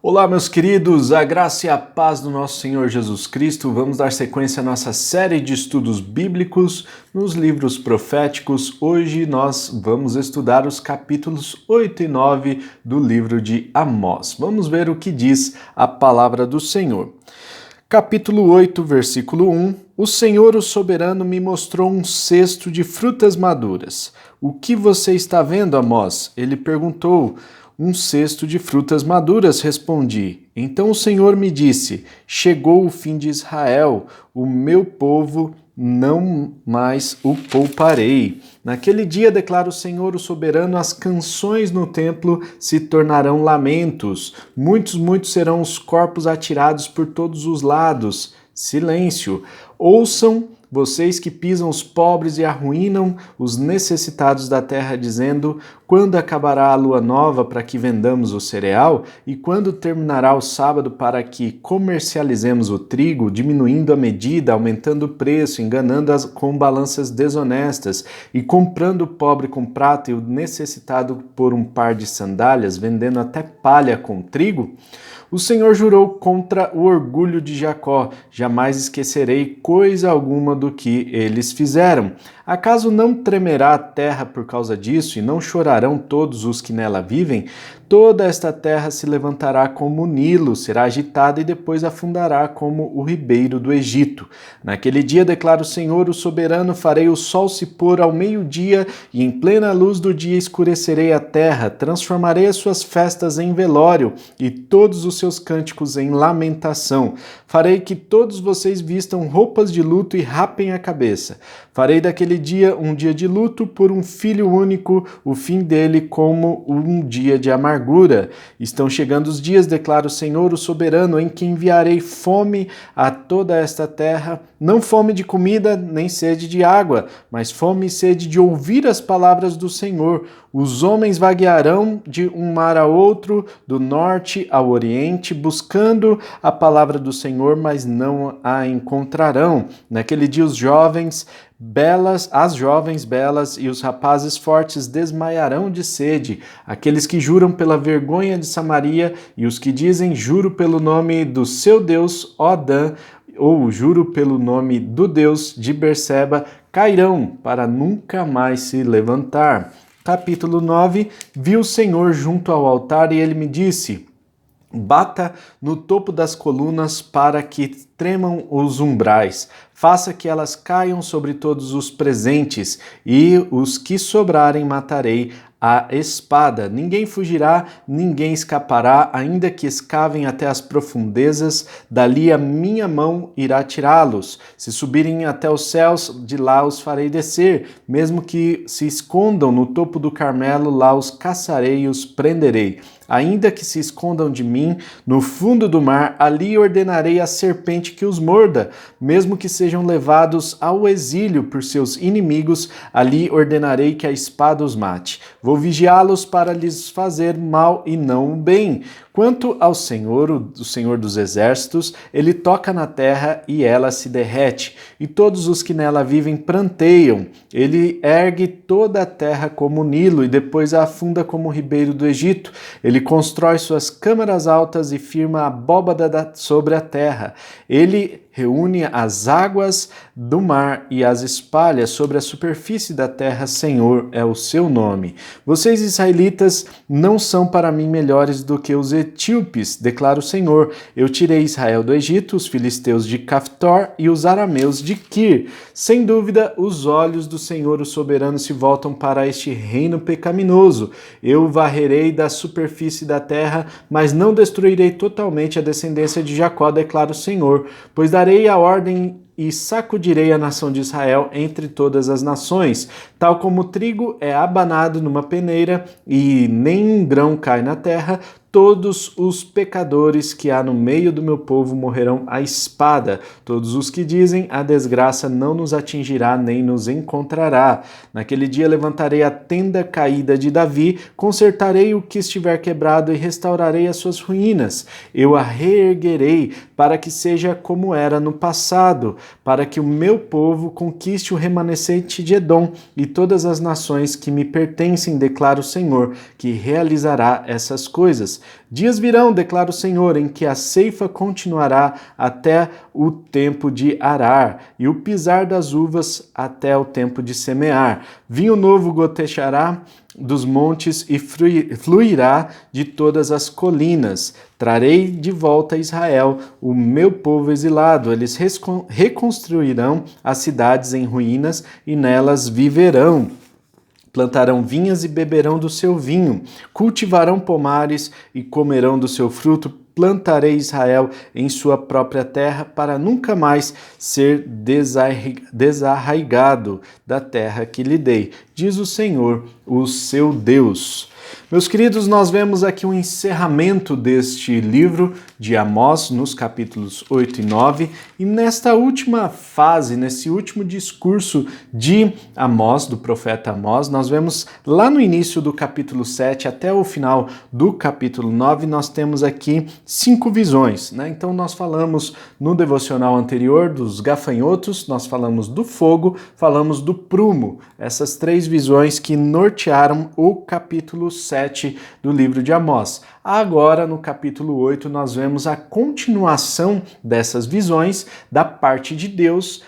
Olá, meus queridos, a graça e a paz do nosso Senhor Jesus Cristo. Vamos dar sequência à nossa série de estudos bíblicos nos livros proféticos. Hoje nós vamos estudar os capítulos 8 e 9 do livro de Amós. Vamos ver o que diz a palavra do Senhor. Capítulo 8, versículo 1. O Senhor, o soberano, me mostrou um cesto de frutas maduras. O que você está vendo, Amós? Ele perguntou. Um cesto de frutas maduras, respondi. Então o Senhor me disse: chegou o fim de Israel, o meu povo, não mais o pouparei. Naquele dia, declara o Senhor, o soberano, as canções no templo se tornarão lamentos. Muitos serão os corpos atirados por todos os lados. Silêncio. Ouçam, vocês que pisam os pobres e arruinam os necessitados da terra, dizendo: quando acabará a lua nova para que vendamos o cereal? E quando terminará o sábado para que comercializemos o trigo, diminuindo a medida, aumentando o preço, enganando-as com balanças desonestas, e comprando o pobre com prata e o necessitado por um par de sandálias, vendendo até palha com trigo? O Senhor jurou contra o orgulho de Jacó: jamais esquecerei coisa alguma do que eles fizeram. Acaso não tremerá a terra por causa disso, e não chorarão todos os que nela vivem? Toda esta terra se levantará como o Nilo, será agitada e depois afundará como o ribeiro do Egito. Naquele dia, declara o Senhor, o soberano, farei o sol se pôr ao meio-dia, e em plena luz do dia escurecerei a terra, transformarei as suas festas em velório, e todos os seus cânticos em lamentação. Farei que todos vocês vistam roupas de luto e rapem a cabeça. Farei daquele dia um dia de luto por um filho único, o fim dele como um dia de amargura. Estão chegando os dias, declara o Senhor, o soberano, em que enviarei fome a toda esta terra, não fome de comida nem sede de água, mas fome e sede de ouvir as palavras do Senhor. Os homens vaguearão de um mar a outro, do norte ao oriente, buscando a palavra do Senhor, mas não a encontrarão. Naquele dia as jovens belas e os rapazes fortes desmaiarão de sede, aqueles que juram pela vergonha de Samaria e os que dizem: juro pelo nome do seu Deus, ó Dan, ou juro pelo nome do Deus de Berseba, cairão para nunca mais se levantar. Capítulo 9. Vi o Senhor junto ao altar e ele me disse: bata no topo das colunas para que tremam os umbrais, faça que elas caiam sobre todos os presentes, e os que sobrarem matarei a espada. Ninguém fugirá, ninguém escapará, ainda que escavem até as profundezas, dali a minha mão irá tirá-los. Se subirem até os céus, de lá os farei descer, mesmo que se escondam no topo do Carmelo, lá os caçarei e os prenderei. Ainda que se escondam de mim no fundo do mar, ali ordenarei à serpente que os morda. Mesmo que sejam levados ao exílio por seus inimigos, ali ordenarei que a espada os mate. Vou vigiá-los para lhes fazer mal e não o bem. Quanto ao Senhor, o Senhor dos exércitos, ele toca na terra e ela se derrete, e todos os que nela vivem pranteiam. Ele ergue toda a terra como o Nilo e depois a afunda como o ribeiro do Egito. Ele constrói suas câmaras altas e firma a abóbada sobre a terra. Ele reúne as águas do mar e as espalha sobre a superfície da terra. Senhor é o seu nome. Vocês, israelitas, não são para mim melhores do que os etíopes, declara o Senhor. Eu tirei Israel do Egito, os filisteus de Caftor e os arameus de Quir. Sem dúvida, os olhos do Senhor, o soberano, se voltam para este reino pecaminoso. Eu varrerei da superfície da terra, mas não destruirei totalmente a descendência de Jacó, declara o Senhor, pois darei a ordem e sacudirei a nação de Israel entre todas as nações, tal como o trigo é abanado numa peneira e nem um grão cai na terra. Todos os pecadores que há no meio do meu povo morrerão à espada. Todos os que dizem: a desgraça não nos atingirá nem nos encontrará. Naquele dia levantarei a tenda caída de Davi, consertarei o que estiver quebrado e restaurarei as suas ruínas. Eu a reerguerei para que seja como era no passado, para que o meu povo conquiste o remanescente de Edom e todas as nações que me pertencem, declara o Senhor, que realizará essas coisas. Dias virão, declara o Senhor, em que a ceifa continuará até o tempo de arar, e o pisar das uvas até o tempo de semear. Vinho novo gotejará dos montes e fluirá de todas as colinas. Trarei de volta a Israel, o meu povo exilado. Eles reconstruirão as cidades em ruínas e nelas viverão. Plantarão vinhas e beberão do seu vinho, cultivarão pomares e comerão do seu fruto. Plantarei Israel em sua própria terra para nunca mais ser desarraigado da terra que lhe dei, diz o Senhor, o seu Deus. Meus queridos, nós vemos aqui um encerramento deste livro de Amós, nos capítulos 8 e 9, e nesta última fase, nesse último discurso de Amós, do profeta Amós, nós vemos lá no início do capítulo 7 até o final do capítulo 9, nós temos aqui 5 visões, né? Então nós falamos no devocional anterior dos gafanhotos, nós falamos do fogo, falamos do prumo, essas 3 visões que nortearam o capítulo 7 do livro de Amós. Agora, no capítulo 8, nós vemos a continuação dessas visões da parte de Deus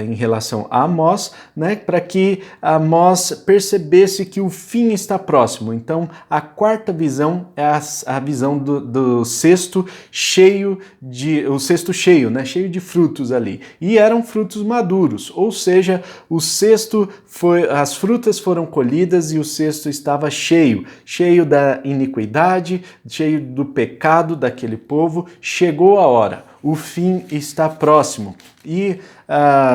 em relação a Amós, né, para que Amós percebesse que o fim está próximo. Então, a quarta visão é a visão do cesto cheio né, cheio de frutos ali. E eram frutos maduros, ou seja, as frutas foram colhidas e o cesto estava cheio da iniquidade, cheio do pecado daquele povo. Chegou a hora, o fim está próximo. E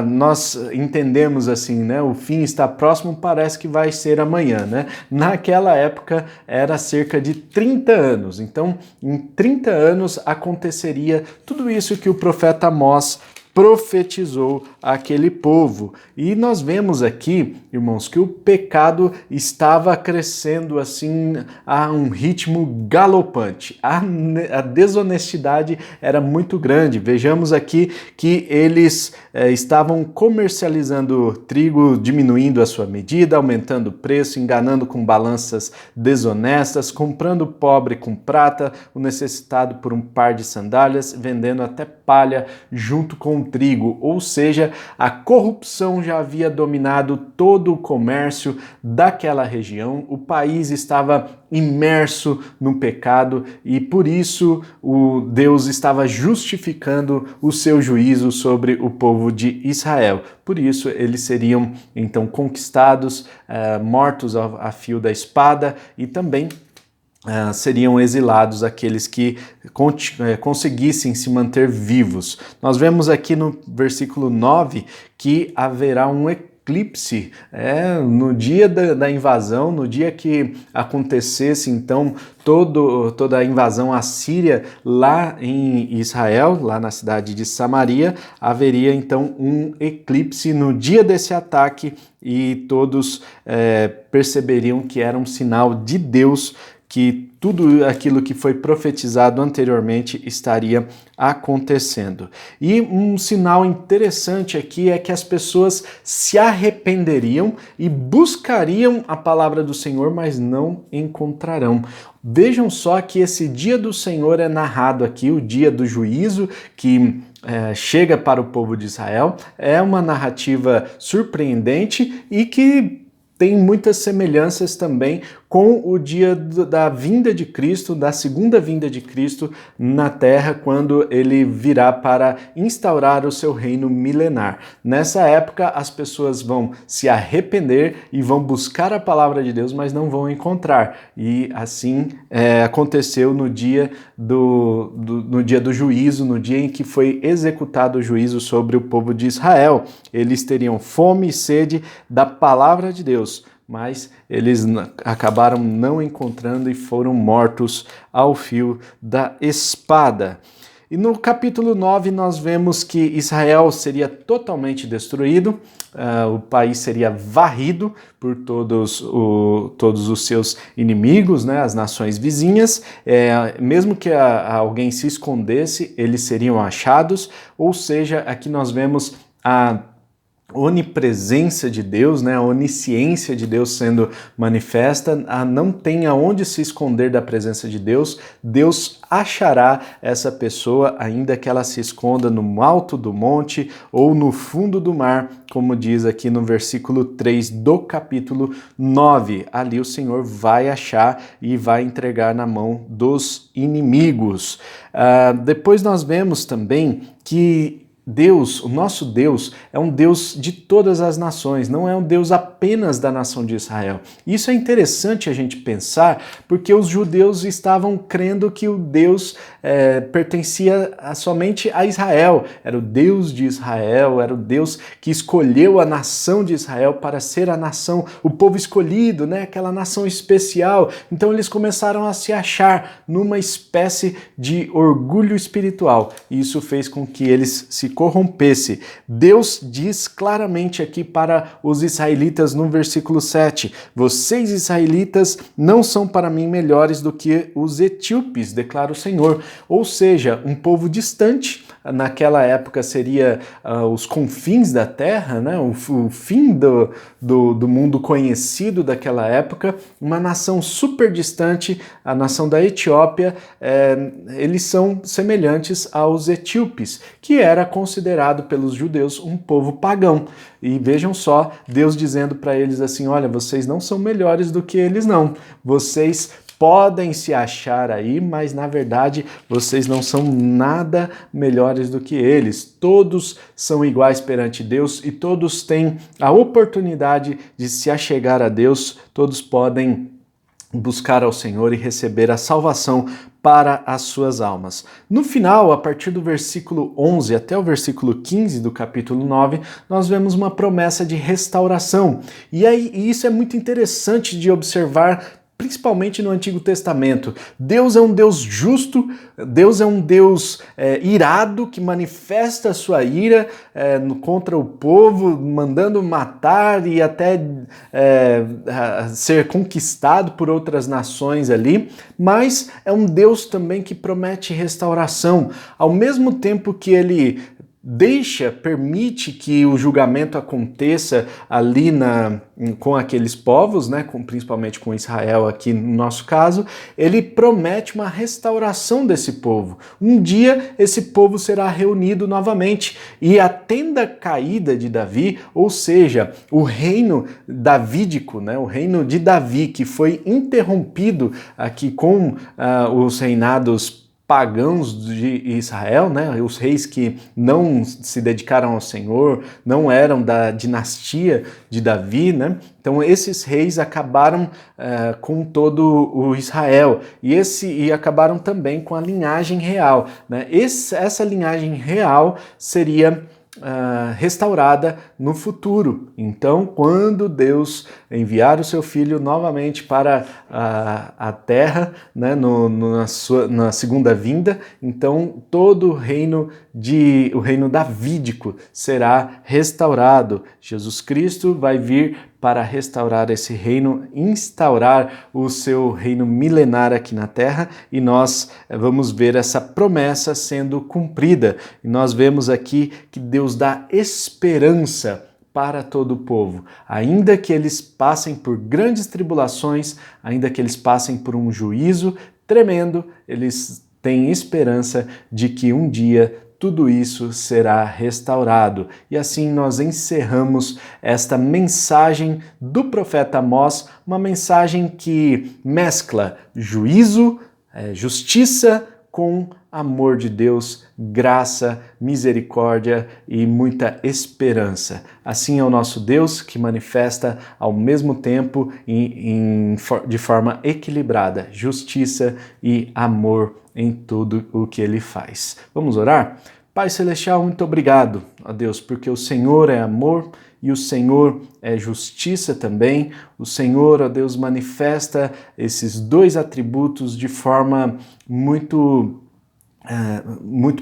nós entendemos assim, né? O fim está próximo, parece que vai ser amanhã, né? Naquela época era cerca de 30 anos. Então, em 30 anos aconteceria tudo isso que o profeta Amós profetizou aquele povo. E nós vemos aqui, irmãos, que o pecado estava crescendo assim a um ritmo galopante. A desonestidade era muito grande. Vejamos aqui que eles estavam comercializando trigo, diminuindo a sua medida, aumentando o preço, enganando com balanças desonestas, comprando o pobre com prata, o necessitado por um par de sandálias, vendendo até palha junto com o trigo, ou seja, a corrupção já havia dominado todo o comércio daquela região, o país estava imerso no pecado e por isso Deus estava justificando o seu juízo sobre o povo de Israel. Por isso eles seriam então conquistados, mortos a fio da espada e também seriam exilados aqueles que conseguissem se manter vivos. Nós vemos aqui no versículo 9 que haverá um eclipse no dia da invasão, no dia que acontecesse então toda a invasão assíria lá em Israel, lá na cidade de Samaria, haveria então um eclipse no dia desse ataque e todos perceberiam que era um sinal de Deus, que tudo aquilo que foi profetizado anteriormente estaria acontecendo. E um sinal interessante aqui é que as pessoas se arrependeriam e buscariam a palavra do Senhor, mas não encontrarão. Vejam só que esse dia do Senhor é narrado aqui, o dia do juízo que chega para o povo de Israel. É uma narrativa surpreendente e que tem muitas semelhanças também com o dia da vinda de Cristo, da segunda vinda de Cristo na Terra, quando ele virá para instaurar o seu reino milenar. Nessa época, as pessoas vão se arrepender e vão buscar a palavra de Deus, mas não vão encontrar. E assim aconteceu no dia no dia do juízo, no dia em que foi executado o juízo sobre o povo de Israel. Eles teriam fome e sede da palavra de Deus, mas eles acabaram não encontrando e foram mortos ao fio da espada. E no capítulo 9 nós vemos que Israel seria totalmente destruído, o país seria varrido por todos os seus inimigos, né, as nações vizinhas, mesmo que alguém se escondesse, eles seriam achados, ou seja, aqui nós vemos onipresença de Deus, né, a onisciência de Deus sendo manifesta, não tem aonde se esconder da presença de Deus, Deus achará essa pessoa, ainda que ela se esconda no alto do monte ou no fundo do mar, como diz aqui no versículo 3 do capítulo 9. Ali o Senhor vai achar e vai entregar na mão dos inimigos. Depois nós vemos também que Deus, o nosso Deus, é um Deus de todas as nações, não é um Deus apenas da nação de Israel. Isso é interessante a gente pensar, porque os judeus estavam crendo que o Deus pertencia somente a Israel, era o Deus de Israel, era o Deus que escolheu a nação de Israel para ser a nação, o povo escolhido, né? Aquela nação especial. Então eles começaram a se achar numa espécie de orgulho espiritual, e isso fez com que eles se corrompesse. Deus diz claramente aqui para os israelitas no versículo 7, vocês israelitas não são para mim melhores do que os etíopes, declara o Senhor. Ou seja, um povo distante, naquela época seria os confins da terra, né? o fim do mundo conhecido daquela época, uma nação super distante, a nação da Etiópia, eles são semelhantes aos etíopes, que era considerado pelos judeus um povo pagão. E vejam só, Deus dizendo para eles assim, olha, vocês não são melhores do que eles não, vocês podem se achar aí, mas na verdade vocês não são nada melhores do que eles. Todos são iguais perante Deus e todos têm a oportunidade de se achegar a Deus, todos podem buscar ao Senhor e receber a salvação para as suas almas. No final, a partir do versículo 11 até o versículo 15 do capítulo 9, nós vemos uma promessa de restauração. E isso é muito interessante de observar, principalmente no Antigo Testamento. Deus é um Deus justo, Deus é um Deus irado, que manifesta a sua ira contra o povo, mandando matar e até ser conquistado por outras nações ali, mas é um Deus também que promete restauração. Ao mesmo tempo que ele permite que o julgamento aconteça ali com aqueles povos, né, principalmente com Israel aqui no nosso caso, ele promete uma restauração desse povo. Um dia esse povo será reunido novamente e a tenda caída de Davi, ou seja, o reino davídico, né, o reino de Davi, que foi interrompido aqui com os reinados pagãos de Israel, né? Os reis que não se dedicaram ao Senhor, não eram da dinastia de Davi, né? Então esses reis acabaram com todo o Israel e acabaram também com a linhagem real, né? Essa linhagem real seria restaurada no futuro. Então, quando Deus enviar o seu Filho novamente para a terra, né, na segunda vinda, então todo o reino davídico será restaurado. Jesus Cristo vai vir para restaurar esse reino, instaurar o seu reino milenar aqui na terra, e nós vamos ver essa promessa sendo cumprida. E nós vemos aqui que Deus dá esperança para todo o povo. Ainda que eles passem por grandes tribulações, ainda que eles passem por um juízo tremendo, eles têm esperança de que um dia tudo isso será restaurado. E assim nós encerramos esta mensagem do profeta Amós, uma mensagem que mescla juízo, justiça com amor de Deus, graça, misericórdia e muita esperança. Assim é o nosso Deus, que manifesta ao mesmo tempo de forma equilibrada justiça e amor em tudo o que ele faz. Vamos orar? Pai Celestial, muito obrigado, ó Deus, porque o Senhor é amor e o Senhor é justiça também. O Senhor, ó Deus, manifesta esses dois atributos de forma muito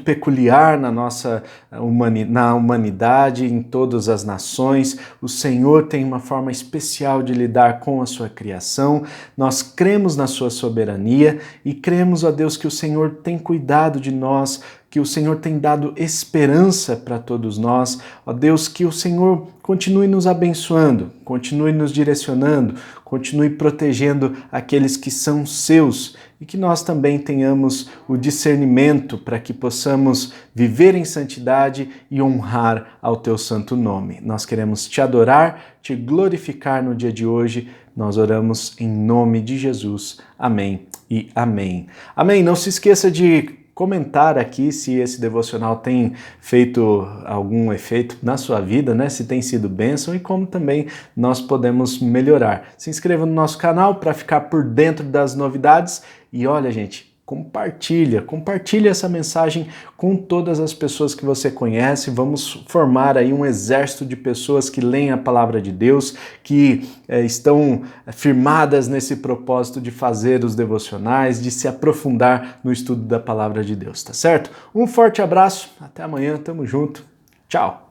peculiar na nossa humanidade, em todas as nações. O Senhor tem uma forma especial de lidar com a sua criação. Nós cremos na sua soberania e cremos, ó Deus, que o Senhor tem cuidado de nós que o Senhor tem dado esperança para todos nós. Ó Deus, que o Senhor continue nos abençoando, continue nos direcionando, continue protegendo aqueles que são seus e que nós também tenhamos o discernimento para que possamos viver em santidade e honrar ao teu santo nome. Nós queremos te adorar, te glorificar no dia de hoje. Nós oramos em nome de Jesus. Amém e amém. Amém. Não se esqueça de comentar aqui se esse devocional tem feito algum efeito na sua vida, né? Se tem sido bênção e como também nós podemos melhorar. Se inscreva no nosso canal para ficar por dentro das novidades e olha, gente, compartilha essa mensagem com todas as pessoas que você conhece. Vamos formar aí um exército de pessoas que leem a palavra de Deus, que estão firmadas nesse propósito de fazer os devocionais, de se aprofundar no estudo da palavra de Deus, tá certo? Um forte abraço, até amanhã, tamo junto, tchau!